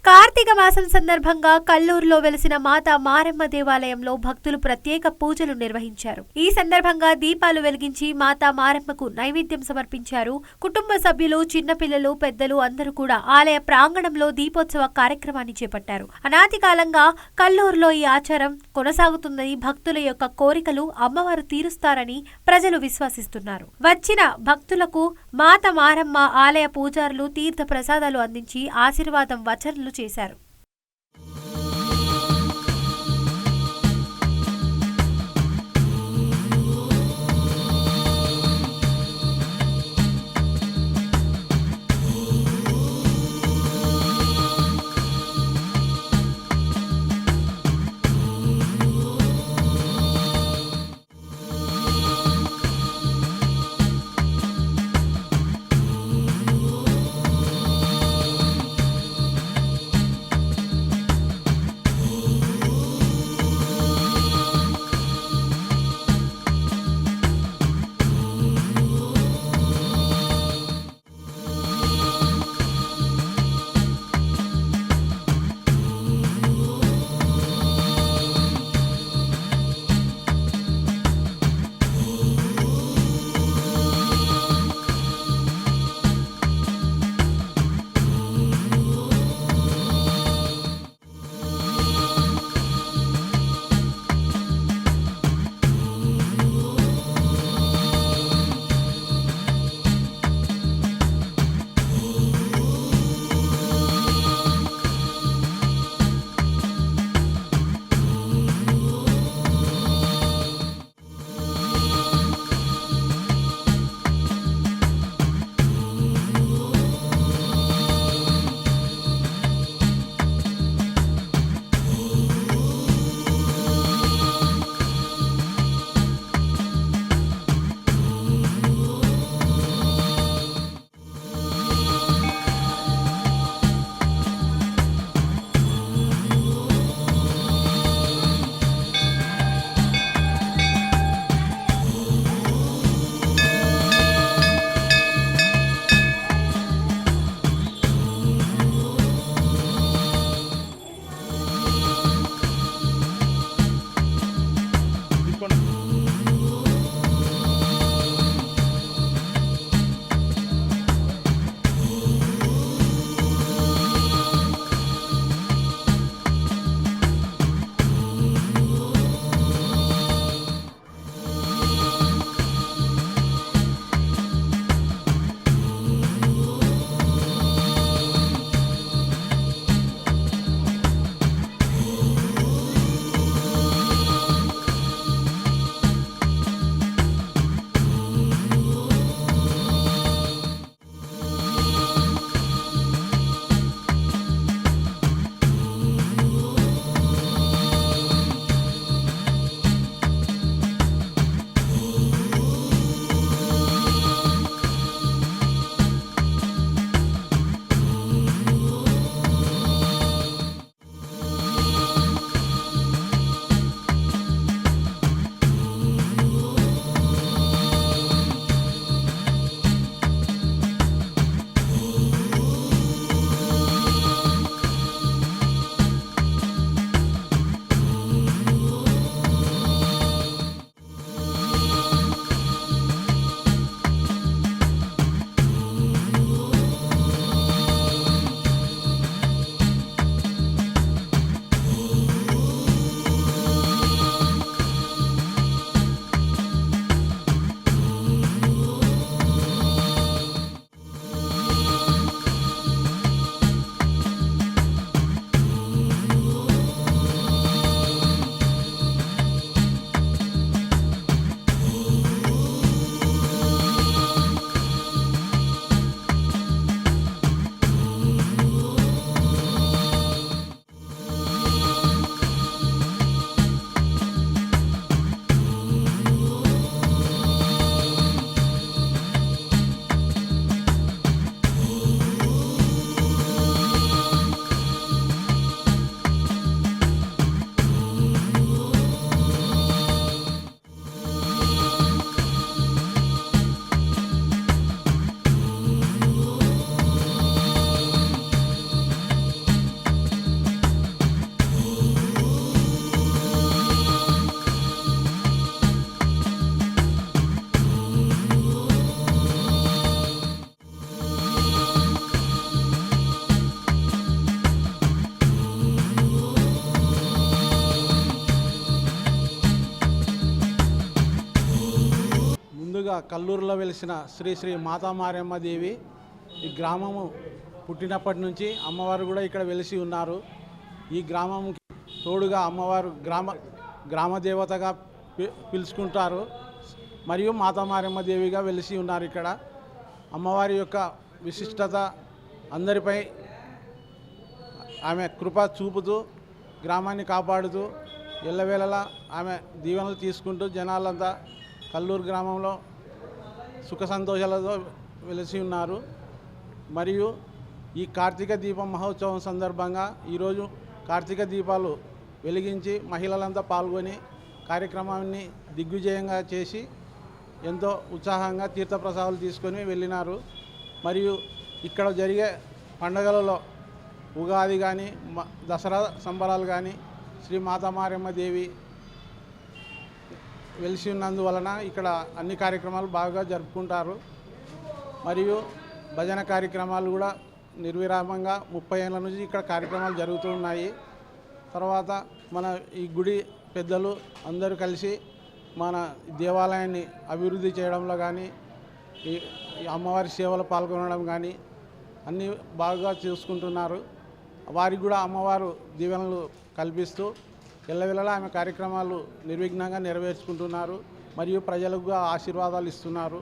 కార్తీక మాసం సందర్భంగా కల్లూరులో వెలిసిన మాతా మారెమ్మ దేవాలయంలో భక్తులు ప్రత్యేక పూజలు నిర్వహించారు. ఈ సందర్భంగా దీపాలు వెలిగించి మాతా మారెమ్మకు నైవేద్యం సమర్పించారు. కుటుంబ సభ్యులు, చిన్నపిల్లలు, పెద్దలు అందరూ కూడా ఆలయ ప్రాంగణంలో దీపోత్సవ కార్యక్రమాన్ని చేపట్టారు. అనాది కాలంగా కల్లూరులో ఈ ఆచారం కొనసాగుతుందని, భక్తుల యొక్క కోరికలు అమ్మవారు తీరుస్తారని ప్రజలు విశ్వసిస్తున్నారు. వచ్చిన భక్తులకు మాత మారెమ్మ ఆలయ పూజారులు తీర్థ ప్రసాదాలు అందించి ఆశీర్వాదం వచనలు చేశారు. ముందుగా కల్లూరులో వెలిసిన శ్రీ శ్రీ మాతా మారమ్మ దేవి ఈ గ్రామము పుట్టినప్పటి నుంచి అమ్మవారు కూడా ఇక్కడ వెలిసి ఉన్నారు. ఈ గ్రామంకి తోడుగా అమ్మవారు గ్రామ దేవతగా పిలుచుకుంటారు. మరియు మాతా మారమ్మ దేవిగా వెలిసి ఉన్నారు. ఇక్కడ అమ్మవారి యొక్క విశిష్టత అందరిపై ఆమె కృప చూపుతూ గ్రామాన్ని కాపాడుతూ ఎల్లవేళలా ఆమె దీవెనలు తీసుకుంటూ జనాలంతా కల్లూరు గ్రామంలో సుఖ సంతోషాలతో వెలిసి ఉన్నారు. మరియు ఈ కార్తీక దీపం మహోత్సవం సందర్భంగా ఈరోజు కార్తీక దీపాలు వెలిగించి మహిళలంతా పాల్గొని కార్యక్రమాన్ని దిగ్విజయంగా చేసి ఎంతో ఉత్సాహంగా తీర్థప్రసాదాలు తీసుకొని వెళ్ళినారు. మరియు ఇక్కడ జరిగే పండుగలలో ఉగాది కానీ దసరా సంబరాలు కానీ శ్రీ మాతా మారమ్మ దేవి వెలిసి ఉన్నందువలన ఇక్కడ అన్ని కార్యక్రమాలు బాగా జరుపుకుంటారు. మరియు భజన కార్యక్రమాలు కూడా నిర్విరామంగా 30 ఏళ్ళ నుంచి ఇక్కడ కార్యక్రమాలు జరుగుతూ ఉన్నాయి. తర్వాత మన ఈ గుడి పెద్దలు అందరూ కలిసి మన దేవాలయాన్ని అభివృద్ధి చేయడంలో కానీ ఈ అమ్మవారి సేవలో పాల్గొనడం కానీ అన్నీ బాగా చూసుకుంటున్నారు. వారికి కూడా అమ్మవారు దీవెనలు కల్పిస్తూ ఎల్లవేళలా ఆమె కార్యక్రమాలు నిర్విఘ్నంగా నెరవేర్చుకుంటున్నారు. మరియు ప్రజలకు ఆశీర్వాదాలు ఇస్తున్నారు.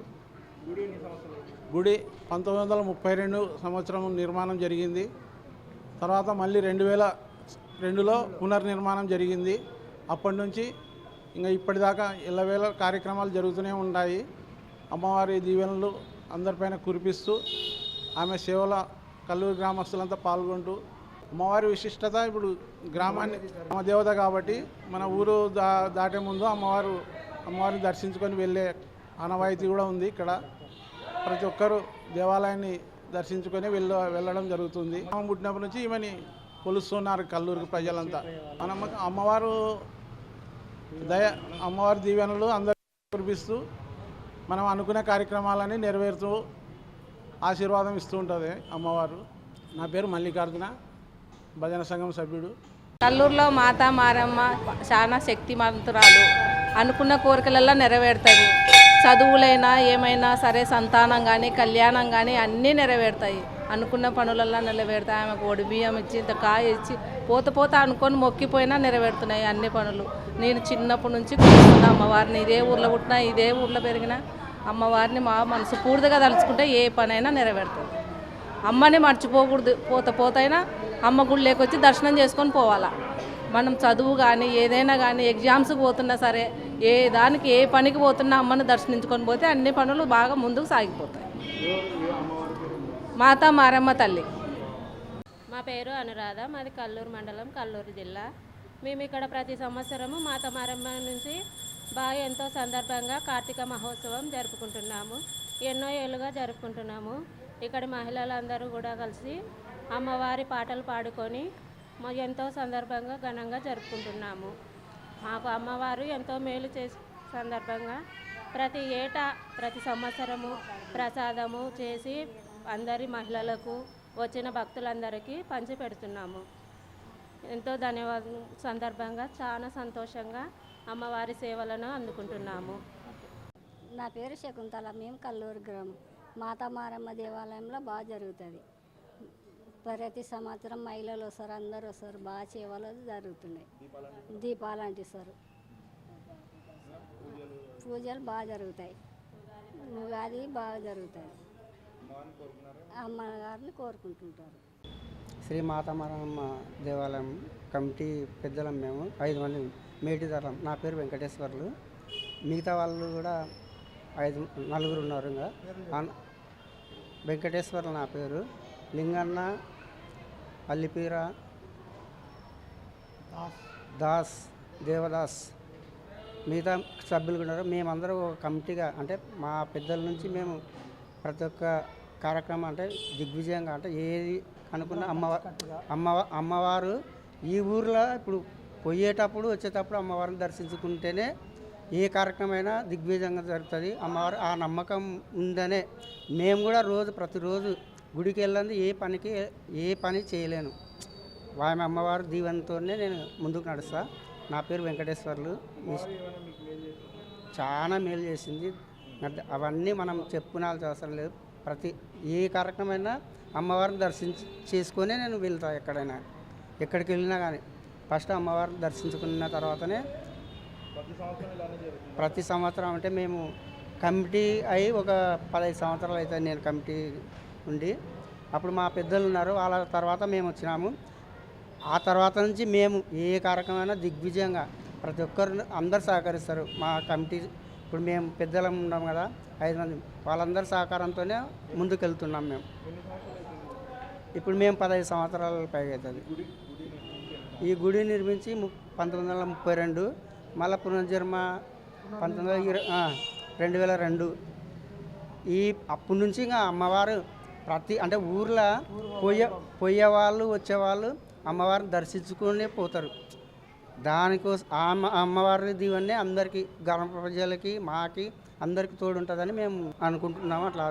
గుడి 1932 సంవత్సరం నిర్మాణం జరిగింది. తర్వాత మళ్ళీ 2002లో పునర్నిర్మాణం జరిగింది. అప్పటి నుంచి ఇంకా ఇప్పటిదాకా ఎల్లవేళ కార్యక్రమాలు జరుగుతూనే ఉంటాయి. అమ్మవారి దీవెనలు అందరిపైన కురిపిస్తూ ఆమె సేవల కల్లూరు గ్రామస్తులంతా పాల్గొంటూ అమ్మవారి విశిష్టత ఇప్పుడు గ్రామ దేవత కాబట్టి మన ఊరు దాటే ముందు అమ్మవారిని దర్శించుకొని వెళ్ళే ఆనవాయితీ కూడా ఉంది. ఇక్కడ ప్రతి ఒక్కరూ దేవాలయాన్ని దర్శించుకొని వెళ్ళడం జరుగుతుంది. పుట్టినప్పటి నుంచి ఈమెని కొలుస్తున్నారు కల్లూరుకి ప్రజలంతా. అమ్మవారి దీవెనలు అందరికీ కురిపిస్తూ మనం అనుకునే కార్యక్రమాలని నెరవేరుతూ ఆశీర్వాదం ఇస్తూ ఉంటుంది అమ్మవారు. నా పేరు మల్లికార్జున, భజన సంఘం సభ్యుడు. కల్లూరులో మాతా మారమ్మ చాలా శక్తిమంతురాలు. అనుకున్న కోరికలల్లో నెరవేరుతుంది. చదువులైనా ఏమైనా సరే, సంతానం కానీ కళ్యాణం కానీ అన్నీ నెరవేరుతాయి. అనుకున్న పనులల్లో నెరవేరుతాయి. ఆమెకు ఒడి బియ్యం ఇచ్చి ఇంత కాయ ఇచ్చి పోత అనుకొని మొక్కిపోయినా నెరవేరుతున్నాయి అన్ని పనులు. నేను చిన్నప్పటి నుంచి కూర్చున్న అమ్మవారిని, ఇదే ఊర్లో పుట్టినా ఇదే ఊర్లో పెరిగిన అమ్మవారిని మా మనసు పూర్తిగా తలుచుకుంటే ఏ పనైనా నెరవేరుతుంది. అమ్మని మర్చిపోకూడదు. పోతైనా అమ్మ గుడిలోకి వచ్చి దర్శనం చేసుకొని పోవాలా. మనం చదువు కానీ ఏదైనా కానీ ఎగ్జామ్స్కి పోతున్నా సరే, ఏ దానికి ఏ పనికి పోతున్నా అమ్మని దర్శించుకొని పోతే అన్ని పనులు బాగా ముందుకు సాగిపోతాయి. మాతా మారమ్మ తల్లి. మా పేరు అనురాధ, మాది కల్లూరు మండలం, కల్లూరు జిల్లా. మేము ఇక్కడ ప్రతి సంవత్సరము మాతా మారమ్మ నుంచి బాగా ఎంతో సందర్భంగా కార్తీక మహోత్సవం జరుపుకుంటున్నాము. ఎన్నో ఏళ్ళుగా జరుపుకుంటున్నాము. ఇక్కడ మహిళలందరూ కూడా కలిసి అమ్మవారి పాటలు పాడుకొని ఎంతో సందర్భంగా ఘనంగా జరుపుకుంటున్నాము. మాకు అమ్మవారు ఎంతో మేలు చేసే సందర్భంగా ప్రతి ఏటా ప్రతి సంవత్సరము ప్రసాదము చేసి అందరి మహిళలకు వచ్చిన భక్తులందరికీ పంచి పెడుతున్నాము. ఎంతో ధన్యవాదం సందర్భంగా చాలా సంతోషంగా అమ్మవారి సేవలను అందుకుంటున్నాము. నా పేరు శకుంతల. మేము కల్లూరు గ్రామం. మాతా మారమ్మ దేవాలయంలో బాగా జరుగుతుంది. ప్రతి సంవత్సరం మహిళలు వస్తారు, అందరూ వస్తారు. బాగా సేవలు జరుగుతున్నాయి. దీపాలు అంటిస్తారు. పూజలు బాగా జరుగుతాయి. ఉగాది బాగా జరుగుతాయి. అమ్మగారిని కోరుకుంటుంటారు. శ్రీ మాతా మారమ్మ దేవాలయం కమిటీ పెద్దలం మేము 5 మంది మేటిదారం. నా పేరు వెంకటేశ్వర్లు. మిగతా వాళ్ళు కూడా 4 ఉన్నారు. ఇంకా వెంకటేశ్వర్లు నా పేరు. లింగన్న, అల్లిపీర, దాస్, దేవదాస్, మిగతా సభ్యులు ఉన్నారు. మేమందరూ ఒక కమిటీగా, అంటే మా పెద్దల నుంచి మేము ప్రతి ఒక్క కార్యక్రమం అంటే దిగ్విజయంగా, అంటే ఏది అనుకున్న అమ్మవారు ఈ ఊర్లో ఇప్పుడు పోయేటప్పుడు వచ్చేటప్పుడు అమ్మవారిని దర్శించుకుంటేనే ఏ కార్యక్రమమైనా దిగ్విజయంగా జరుగుతుంది. అమ్మవారు ఆ నమ్మకం ఉందనే మేము కూడా ప్రతిరోజు గుడికి వెళ్ళండి ఏ పని చేయలేను. ఆమె అమ్మవారు దీవెనతోనే నేను ముందుకు నడుస్తా. నా పేరు వెంకటేశ్వర్లు. చాలా మేలు చేసింది. అవన్నీ మనం చెప్పుకోవాల్సిన అవసరం లేదు. ప్రతి ఏ కార్యక్రమమైనా అమ్మవారిని చేసుకొని నేను వెళ్తాను. ఎక్కడికి వెళ్ళినా కానీ ఫస్ట్ అమ్మవారిని దర్శించుకున్న తర్వాతనే. ప్రతి సంవత్సరం అంటే మేము కమిటీ అయి ఒక 15 సంవత్సరాలు అవుతుంది నేను కమిటీ ఉండి. అప్పుడు మా పెద్దలు ఉన్నారు, వాళ్ళ తర్వాత మేము వచ్చినాము. ఆ తర్వాత నుంచి మేము ఏ కార్యక్రమమైనా దిగ్విజయంగా ప్రతి ఒక్కరు అందరు సహకరిస్తారు మా కమిటీ. ఇప్పుడు మేము పెద్దలం ఉన్నాం కదా 5 మంది, వాళ్ళందరి సహకారంతోనే ముందుకు వెళ్తున్నాం మేము. ఇప్పుడు మేము 15 సంవత్సరాల పైగా అవుతుంది. ఈ గుడి నిర్మించి 1932, మళ్ళీ పునర్జన్మ 2002. అప్పటి నుంచి ఇంకా అమ్మవారు అంటే ఊర్లో పోయేవాళ్ళు వచ్చేవాళ్ళు అమ్మవారిని దర్శించుకునే పోతారు. దానికోసం అమ్మవారి దీవెనే అందరికీ, గ్రామ ప్రజలకి, మాకి అందరికీ తోడు ఉంటుందని మేము అనుకుంటున్నాము. అట్లా